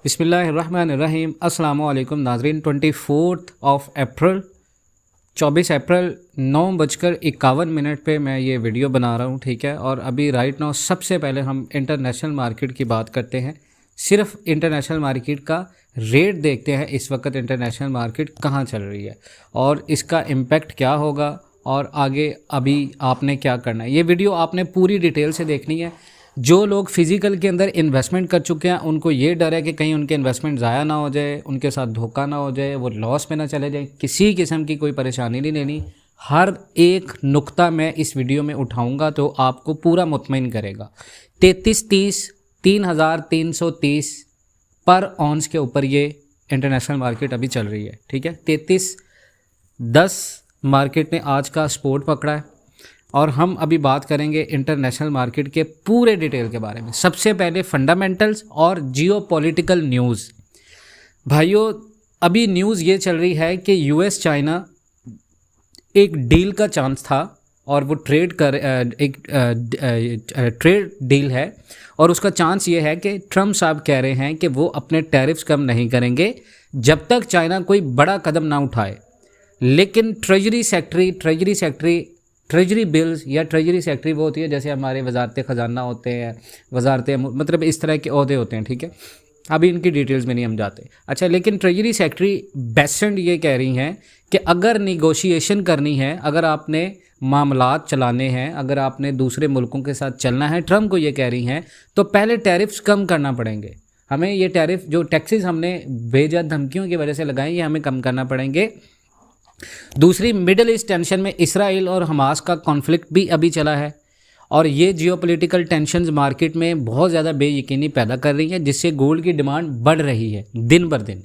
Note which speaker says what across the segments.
Speaker 1: बिस्मिल्लाहिर्रहमानिर्रहीम। अस्सलामु अलैकुम नाज़रीन। 24 अप्रैल 24 अप्रैल 9:51 पे मैं ये वीडियो बना रहा हूँ, ठीक है। और अभी राइट नाउ सबसे पहले हम इंटरनेशनल मार्केट की बात करते हैं। सिर्फ इंटरनेशनल मार्केट का रेट देखते हैं, इस वक्त इंटरनेशनल मार्केट कहाँ चल रही है और इसका इम्पेक्ट क्या होगा और आगे अभी आपने क्या करना है। ये वीडियो आपने पूरी डिटेल से देखनी है। जो लोग फिज़िकल के अंदर इन्वेस्टमेंट कर चुके हैं उनको ये डर है कि कहीं उनके इन्वेस्टमेंट ज़ाया ना हो जाए, उनके साथ धोखा ना हो जाए, वो लॉस में ना चले जाए। किसी किस्म की कोई परेशानी नहीं लेनी। हर एक नुक्ता मैं इस वीडियो में उठाऊंगा तो आपको पूरा मुतमईन करेगा। 3,330 पर ऑन्स के ऊपर ये इंटरनेशनल मार्केट अभी चल रही है, ठीक है। 33.10 मार्केट ने आज का सपोर्ट पकड़ा है और हम अभी बात करेंगे इंटरनेशनल मार्केट के पूरे डिटेल के बारे में। सबसे पहले फंडामेंटल्स और जियोपॉलिटिकल न्यूज़। भाइयों, अभी न्यूज़ ये चल रही है कि यूएस चाइना एक डील का चांस था और वो ट्रेड डील है और उसका चांस ये है कि ट्रम्प साहब कह रहे हैं कि वो अपने टैरिफ्स कम नहीं करेंगे जब तक चाइना कोई बड़ा कदम ना उठाए। लेकिन ट्रेजरी बिल्स या ट्रेजरी सेक्रेटरी वो होती है जैसे हमारे वजारत ख़जाना होते हैं, वजारत मतलब इस तरह के ओहदे होते हैं, ठीक है। अभी इनकी डिटेल्स में नहीं हम जाते। अच्छा, लेकिन ट्रेजरी सेक्रेटरी बेसेंट ये कह रही हैं कि अगर निगोशिएशन करनी है, अगर आपने मामलात चलाने हैं, अगर आपने दूसरे मुल्कों के साथ चलना है, ट्रम्प को ये कह रही हैं, तो पहले टैरिफ्स कम करना पड़ेंगे। हमें ये टैरिफ जो टैक्सेस हमने बेजा धमकियों की वजह से लगाए, ये हमें कम करना पड़ेंगे। दूसरी, मिडल ईस्ट टेंशन में इसराइल और हमास का कॉन्फ्लिक्ट भी अभी चला है और ये जियोपॉलिटिकल टेंशन्स मार्केट में बहुत ज़्यादा बेयकीनी पैदा कर रही है, जिससे गोल्ड की डिमांड बढ़ रही है दिन बर दिन।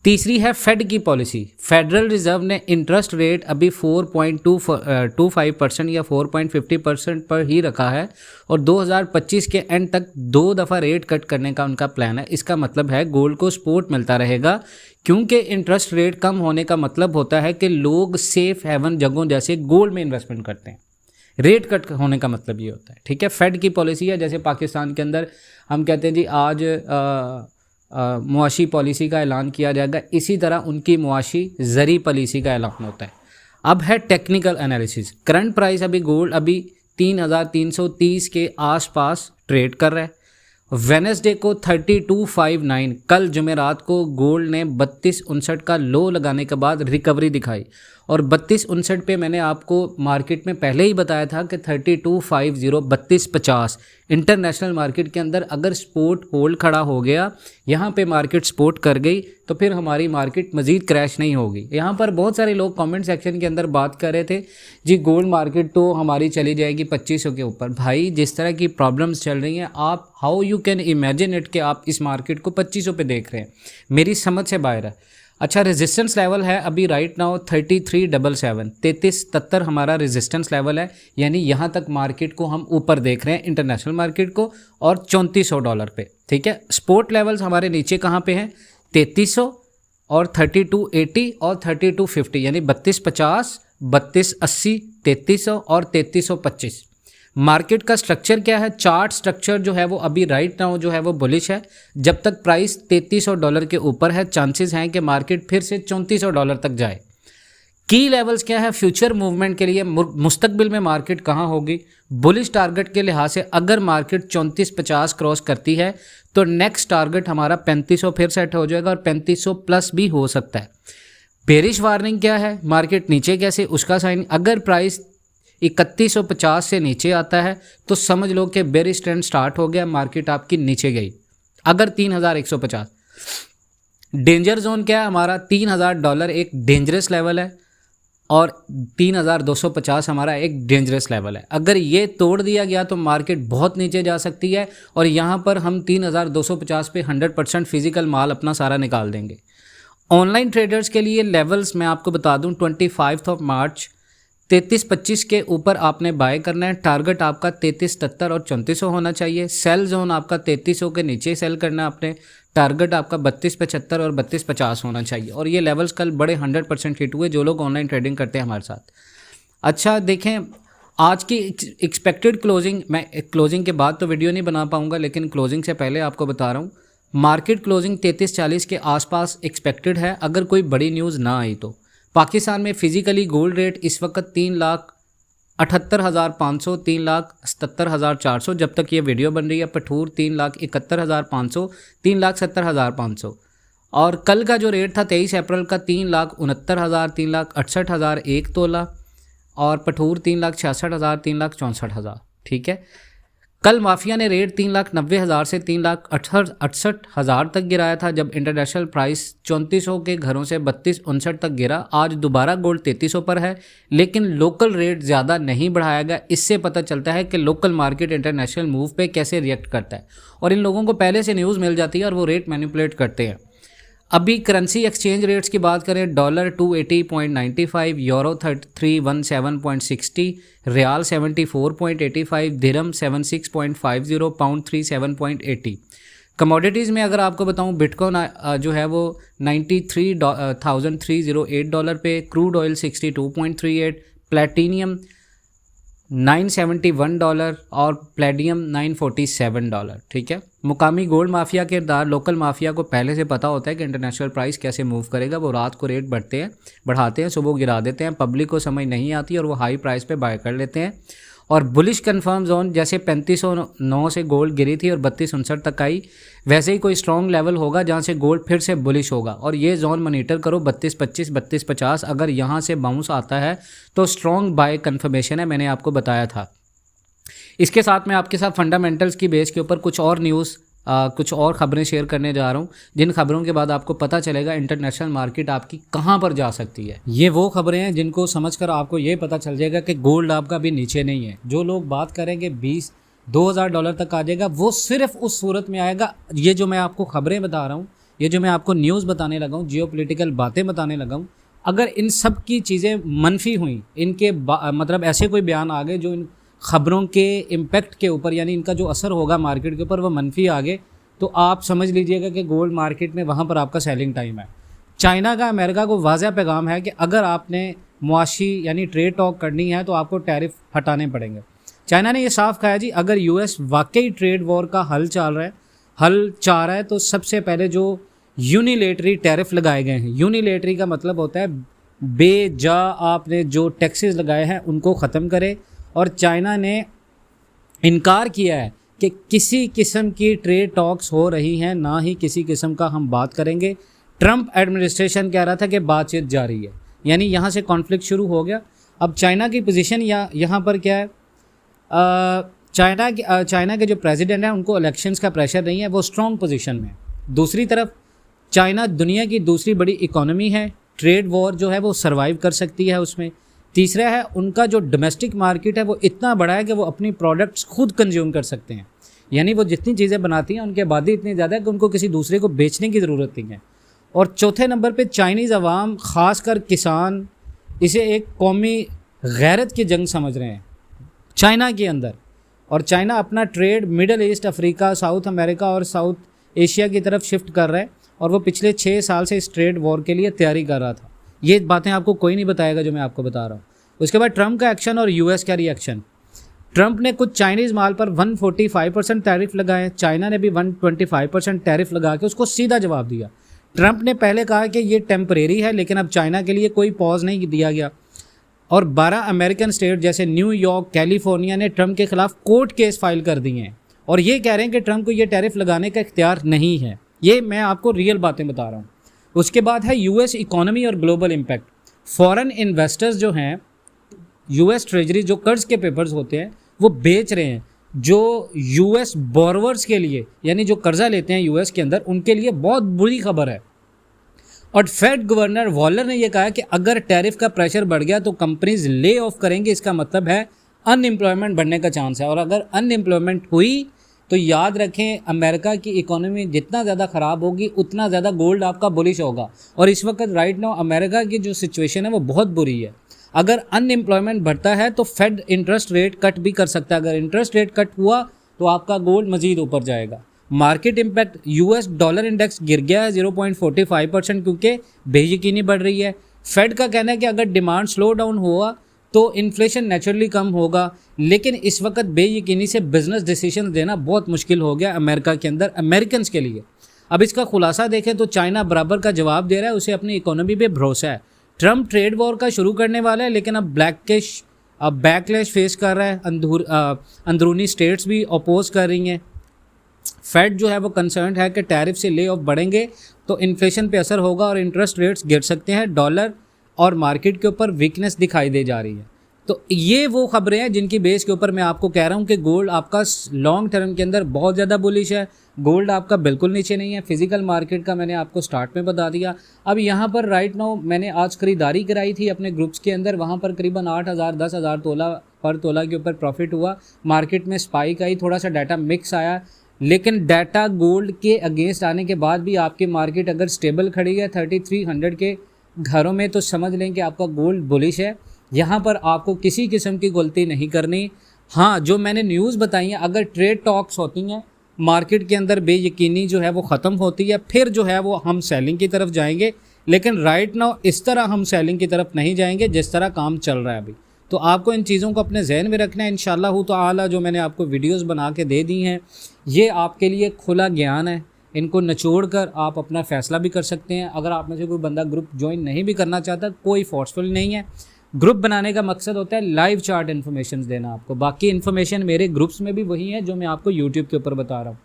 Speaker 1: तीसरी है फेड की पॉलिसी। फेडरल रिजर्व ने इंटरेस्ट रेट अभी 4.25% या 4.50% पर ही रखा है और 2025 के एंड तक 2 दफ़ा रेट कट करने का उनका प्लान है। इसका मतलब है गोल्ड को सपोर्ट मिलता रहेगा, क्योंकि इंटरेस्ट रेट कम होने का मतलब होता है कि लोग सेफ हेवन जगहों जैसे गोल्ड में इन्वेस्टमेंट करते हैं। रेट कट होने का मतलब ये होता है, ठीक है। फेड की पॉलिसी है, जैसे पाकिस्तान के अंदर हम कहते हैं जी आज मुआशी पॉलिसी का ऐलान किया जाएगा, इसी तरह उनकी मुआशी ज़री पॉलिसी का ऐलान होता है। अब है टेक्निकल एनालिसिस। करंट प्राइस अभी गोल्ड अभी 3,330 के आसपास ट्रेड कर रहा है। वेनेसडे को 3259, कल जुमेरात को गोल्ड ने 3259 का लो लगाने के बाद रिकवरी दिखाई और 3259 पे मैंने आपको मार्केट में पहले ही बताया था कि 3250 3250 इंटरनेशनल मार्केट के अंदर अगर सपोर्ट होल्ड खड़ा हो गया, यहाँ पे मार्केट सपोर्ट कर गई तो फिर हमारी मार्केट मज़ीद क्रैश नहीं होगी। यहाँ पर बहुत सारे लोग कमेंट सेक्शन के अंदर बात कर रहे थे जी गोल्ड मार्केट तो हमारी चली जाएगी 2500 के ऊपर। भाई, जिस तरह की प्रॉब्लम्स चल रही हैं, आप how you can imagine it कि आप इस मार्केट को 2500 पे देख रहे हैं, मेरी समझ से बाहर है। अच्छा, रेजिस्टेंस लेवल है अभी राइट नाउ 3377 3370 हमारा रेजिस्टेंस लेवल है, यानी यहाँ तक मार्केट को हम ऊपर देख रहे हैं इंटरनेशनल मार्केट को और $3400 पे, ठीक है। सपोर्ट लेवल्स हमारे नीचे कहाँ पे हैं? 3300 और 3280 और 3250, यानी 3250 3280 3300 और 3325। मार्केट का स्ट्रक्चर क्या है? चार्ट स्ट्रक्चर जो है वो अभी राइट नाउ जो है वो बुलिश है। जब तक प्राइस $3300 के ऊपर है, चांसेस हैं कि मार्केट फिर से $3400 तक जाए। की लेवल्स क्या है फ्यूचर मूवमेंट के लिए? मुस्तकबिल में मार्केट कहाँ होगी? बुलिश टारगेट के लिहाज से अगर मार्केट 3450 क्रॉस करती है तो नेक्स्ट टारगेट हमारा 3500 फिर सेट हो जाएगा और 3500 प्लस भी हो सकता है। बेरिश वार्निंग क्या है? मार्केट नीचे कैसे, उसका साइन। अगर प्राइस 3150 से नीचे आता है तो समझ लो कि बेरिश ट्रेंड स्टार्ट हो गया, मार्केट आपकी नीचे गई। अगर 3150, डेंजर जोन क्या है हमारा? $3000 एक डेंजरस लेवल है और 3250 हमारा एक डेंजरस लेवल है। अगर ये तोड़ दिया गया तो मार्केट बहुत नीचे जा सकती है और यहाँ पर हम 3250 पे 100% फिजिकल माल अपना सारा निकाल देंगे। ऑनलाइन ट्रेडर्स के लिए लेवल्स मैं आपको बता दूं, 25 मार्च 3325 के ऊपर आपने बाय करना है। टारगेट आपका 3370 और 3400 होना चाहिए। सेल जोन आपका 3300 के नीचे सेल करना है आपने। टारगेट आपका 3275 और 3250 होना चाहिए। और ये लेवल्स कल बड़े 100% हिट हुए जो लोग ऑनलाइन ट्रेडिंग करते हैं हमारे साथ। अच्छा देखें, आज की एक्सपेक्टेड क्लोजिंग, मैं क्लोजिंग के बाद तो वीडियो नहीं बना पाऊंगा, लेकिन क्लोजिंग से पहले आपको बता रहा हूँ मार्केट क्लोजिंग 3340 के आसपास एक्सपेक्टेड है अगर कोई बड़ी न्यूज़ ना आई तो। पाकिस्तान में फिजिकली गोल्ड रेट इस वक्त 3,78,500, 3,77,400 जब तक ये वीडियो बन रही है। पठूर 3,71,500, 3,70,500। और कल का जो रेट था 23 अप्रैल का 3,69,000, 3,68,000 एक तोला। और पठूर 3,66,000, 3,64,000। ठीक है। कल माफिया ने रेट 3,90,000 से 3,68,000 तक गिराया था जब इंटरनेशनल प्राइस 3400 के घरों से 3259 तक गिरा। आज दोबारा गोल्ड 3300 पर है, लेकिन लोकल रेट ज़्यादा नहीं बढ़ाया गया। इससे पता चलता है कि लोकल मार्केट इंटरनेशनल मूव पे कैसे रिएक्ट करता है, और इन लोगों को पहले से न्यूज़ मिल जाती है और वो रेट मैनिपुलेट करते हैं। अभी करेंसी एक्सचेंज रेट्स की बात करें, डॉलर 280.95, यूरो 317.60, रियाल 74.85, दिरहम 76.50, पाउंड 37.80। कमोडिटीज़ में अगर आपको बताऊं, बिटकॉइन जो है वो 93,308 डॉलर पे, क्रूड ऑयल 62.38, प्लेटिनियम 971 डॉलर और प्लेडियम 947 डॉलर। ठीक है। मुकामी गोल्ड माफिया के किरदार, लोकल माफिया को पहले से पता होता है कि इंटरनेशनल प्राइस कैसे मूव करेगा। वो रात को रेट बढ़ाते हैं, सुबह गिरा देते हैं, पब्लिक को समझ नहीं आती और वो हाई प्राइस पे बाय कर लेते हैं। और बुलिश कंफर्म जोन जैसे 3509 से गोल्ड गिरी थी और 3259 तक आई, वैसे ही कोई स्ट्रॉन्ग लेवल होगा जहां से गोल्ड फिर से बुलिश होगा। और ये जोन मॉनिटर करो 3225, 3250। अगर यहां से बाउंस आता है तो स्ट्रॉन्ग बाय कंफर्मेशन है, मैंने आपको बताया था। इसके साथ मैं आपके साथ फंडामेंटल्स की बेस के ऊपर कुछ और न्यूज़, कुछ और ख़बरें शेयर करने जा रहा हूँ, जिन खबरों के बाद आपको पता चलेगा इंटरनेशनल मार्केट आपकी कहाँ पर जा सकती है। ये वो खबरें हैं जिनको समझकर आपको ये पता चल जाएगा कि गोल्ड आपका भी नीचे नहीं है। जो लोग बात करेंगे 20,000 डॉलर तक आ जाएगा, वो सिर्फ उस सूरत में आएगा। ये जो मैं आपको खबरें बता रहा हूँ, ये जो मैं आपको न्यूज़ बताने लगा हूँ, जियोपॉलिटिकल बातें बताने लगा हूँ, अगर इन सब की चीज़ें मनफी हुई, इनके मतलब ऐसे कोई बयान आ गए जो इन ख़बरों के इम्पैक्ट के ऊपर, यानी इनका जो असर होगा मार्केट के ऊपर वो मनफी आगे, तो आप समझ लीजिएगा कि गोल्ड मार्केट में वहाँ पर आपका सेलिंग टाइम है। चाइना का अमेरिका को वाज़ह पैगाम है कि अगर आपने मुआशी यानी ट्रेड टॉक करनी है तो आपको टैरिफ हटाने पड़ेंगे। चाइना ने ये साफ कहा है जी, अगर यूएस वाकई ट्रेड वॉर का हल चाह रहा है तो सबसे पहले जो यूनिलेटरी टैरिफ लगाए गए हैं, यूनिलेटरी का मतलब होता है बेजा आपने जो टैक्सेस लगाए हैं उनको ख़त्म करे। और चाइना ने इनकार किया है कि किसी किस्म की ट्रेड टॉक्स हो रही हैं, ना ही किसी किस्म का हम बात करेंगे। ट्रंप एडमिनिस्ट्रेशन कह रहा था कि बातचीत जारी है, यानी यहाँ से कॉन्फ्लिक्ट शुरू हो गया। अब चाइना की पोजीशन यहाँ पर क्या है, चाइना के जो प्रेसिडेंट हैं उनको इलेक्शंस का प्रेशर नहीं है, वो स्ट्रॉन्ग पोजीशन में। दूसरी तरफ चाइना दुनिया की दूसरी बड़ी इकोनॉमी है, ट्रेड वॉर जो है वो सर्वाइव कर सकती है उसमें। तीसरा है उनका जो डोमेस्टिक मार्केट है वो इतना बड़ा है कि वो अपनी प्रोडक्ट्स खुद कंज्यूम कर सकते हैं, यानी वो जितनी चीज़ें बनाती हैं उनकी आबादी इतनी ज़्यादा है कि उनको किसी दूसरे को बेचने की ज़रूरत नहीं है। और चौथे नंबर पे चाइनीज़ अवाम, ख़ासकर किसान, इसे एक कौमी गैरत की जंग समझ रहे हैं चाइना के अंदर। और चाइना अपना trade middle east, Africa, south America और साउथ एशिया की तरफ शिफ्ट कर रहा है, और वो पिछले 6 साल से इस ट्रेड वॉर के लिए तैयारी कर रहा था। ये बातें आपको कोई नहीं बताएगा जो मैं आपको बता रहा हूँ। उसके बाद ट्रंप का एक्शन और यूएस का रिएक्शन। ट्रंप ने कुछ चाइनीज़ माल पर 145% टैरिफ लगाए, चाइना ने भी 125% टैरिफ लगा के उसको सीधा जवाब दिया। ट्रंप ने पहले कहा कि ये टेम्परेरी है, लेकिन अब चाइना के लिए कोई पॉज नहीं दिया गया। और 12 अमेरिकन स्टेट जैसे न्यूयॉर्क, कैलिफोर्निया ने ट्रंप के खिलाफ कोर्ट केस फाइल कर दिए हैं और ये कह रहे हैं कि ट्रंप को ये टैरिफ लगाने का इख्तियार नहीं है। ये मैं आपको रियल बातें बता रहा हूँ। उसके बाद है यूएस इकोनॉमी और ग्लोबल इम्पैक्ट। फॉरेन इन्वेस्टर्स जो हैं, यूएस ट्रेजरी जो कर्ज के पेपर्स होते हैं वो बेच रहे हैं, जो यूएस बोरोवर्स के लिए, यानी जो कर्जा लेते हैं यूएस के अंदर, उनके लिए बहुत बुरी खबर है। और फेड गवर्नर वॉलर ने यह कहा कि अगर टैरिफ का प्रेशर बढ़ गया तो कंपनीज ले ऑफ करेंगे, इसका मतलब है अनएम्प्लॉयमेंट बढ़ने का चांस है। और अगर अनएम्प्लॉयमेंट हुई तो याद रखें अमेरिका की इकोनॉमी जितना ज़्यादा ख़राब होगी उतना ज़्यादा गोल्ड आपका बुलिश होगा। और इस वक्त राइट नाउ अमेरिका की जो सिचुएशन है वो बहुत बुरी है। अगर अनएम्प्लॉयमेंट बढ़ता है तो फेड इंटरेस्ट रेट कट भी कर सकता है। अगर इंटरेस्ट रेट कट हुआ तो आपका गोल्ड मज़ीद ऊपर जाएगा। Market impact, US dollar index गिर गया है 0.45% क्योंकि बेयकीनी बढ़ रही है। फेड का कहना है कि अगर डिमांड स्लो डाउन हुआ तो इन्फ्लेशन नेचुरली कम होगा, लेकिन इस वक्त बेयकीनी से बिजनेस डिसीजन देना बहुत मुश्किल हो गया अमेरिका के अंदर, अमेरिकन्स के लिए। अब इसका खुलासा देखें तो चाइना बराबर का जवाब दे रहा है, उसे अपनी इकोनॉमी पे भरोसा है। ट्रम्प ट्रेड वॉर का शुरू करने वाला है, लेकिन अब बैकलैश फेस कर रहा है। अंदरूनी स्टेट्स भी अपोज कर रही हैं। फेड जो है वो कंसर्न है कि टैरिफ से ले ऑफ बढ़ेंगे तो इन्फ्लेशन पे असर होगा और इंटरेस्ट रेट्स गिर सकते हैं। डॉलर और मार्केट के ऊपर वीकनेस दिखाई दे जा रही है। तो ये वो खबरें हैं जिनकी बेस के ऊपर मैं आपको कह रहा हूँ कि गोल्ड आपका लॉन्ग टर्म के अंदर बहुत ज़्यादा बुलिश है। गोल्ड आपका बिल्कुल नीचे नहीं है। फिजिकल मार्केट का मैंने आपको स्टार्ट में बता दिया। अब यहाँ पर राइट नाउ मैंने आज खरीदारी कराई थी अपने ग्रुप्स के अंदर, वहाँ पर करीबन 8,000 10,000 तोला पर तोला के ऊपर प्रॉफिट हुआ। मार्केट में स्पाइक आई, थोड़ा सा डाटा मिक्स आया, लेकिन डाटा गोल्ड के अगेंस्ट आने के बाद भी आपकी मार्केट अगर स्टेबल खड़ी है 3300 के घरों में, तो समझ लें कि आपका गोल्ड बुलिश है। यहाँ पर आपको किसी किस्म की गलती नहीं करनी। हाँ, जो मैंने न्यूज़ बताई है, अगर ट्रेड टॉक्स होती हैं मार्केट के अंदर बेयकीनी जो है वो ख़त्म होती है, फिर जो है वो हम सेलिंग की तरफ जाएंगे। लेकिन राइट नाउ इस तरह हम सेलिंग की तरफ नहीं जाएंगे जिस तरह काम चल रहा है अभी। तो आपको इन चीज़ों को अपने जहन में रखना है। इंशाल्लाह ताला जो मैंने आपको वीडियोस बना के दे दी हैं, ये आपके लिए खुला ज्ञान है। इनको निचोड़ कर आप अपना फ़ैसला भी कर सकते हैं। अगर आप में से कोई बंदा ग्रुप ज्वाइन नहीं भी करना चाहता, कोई फोर्सफुल नहीं है। ग्रुप बनाने का मकसद होता है लाइव चार्ट इन्फॉर्मेशन देना आपको। बाकी इन्फॉर्मेशन मेरे ग्रुप्स में भी वही है जो मैं आपको यूट्यूब के ऊपर बता रहा हूँ।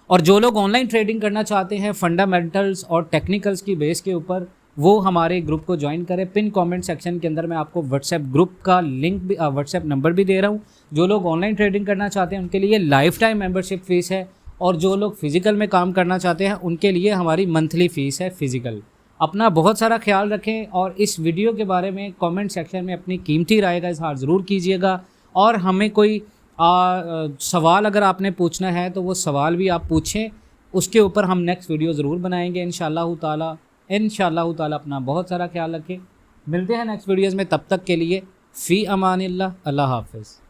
Speaker 1: और जो लोग ऑनलाइन ट्रेडिंग करना चाहते हैं फंडामेंटल्स और टेक्निकल्स की बेस के ऊपर, वो हमारे ग्रुप को ज्वाइन करें। पिन कमेंट सेक्शन के अंदर मैं आपको व्हाट्सएप ग्रुप का लिंक भी, व्हाट्सएप नंबर भी दे रहा हूँ। जो लोग ऑनलाइन ट्रेडिंग करना चाहते हैं उनके लिए लाइफ टाइम मेंबरशिप फ़ीस है, और जो लोग फिज़िकल में काम करना चाहते हैं उनके लिए हमारी मंथली फ़ीस है फिज़िकल। अपना बहुत सारा ख्याल रखें, और इस वीडियो के बारे में कमेंट सेक्शन में अपनी कीमती राय का इजहार ज़रूर कीजिएगा। और हमें कोई सवाल अगर आपने पूछना है तो वो सवाल भी आप पूछें, उसके ऊपर हम नेक्स्ट वीडियो ज़रूर बनाएंगे इंशाअल्लाह ताला। अपना बहुत सारा ख्याल रखें। मिलते हैं नेक्स्ट वीडियोज़ में, तब तक के लिए फ़ी अमानिल्लाह, अल्लाह हाफ़िज़।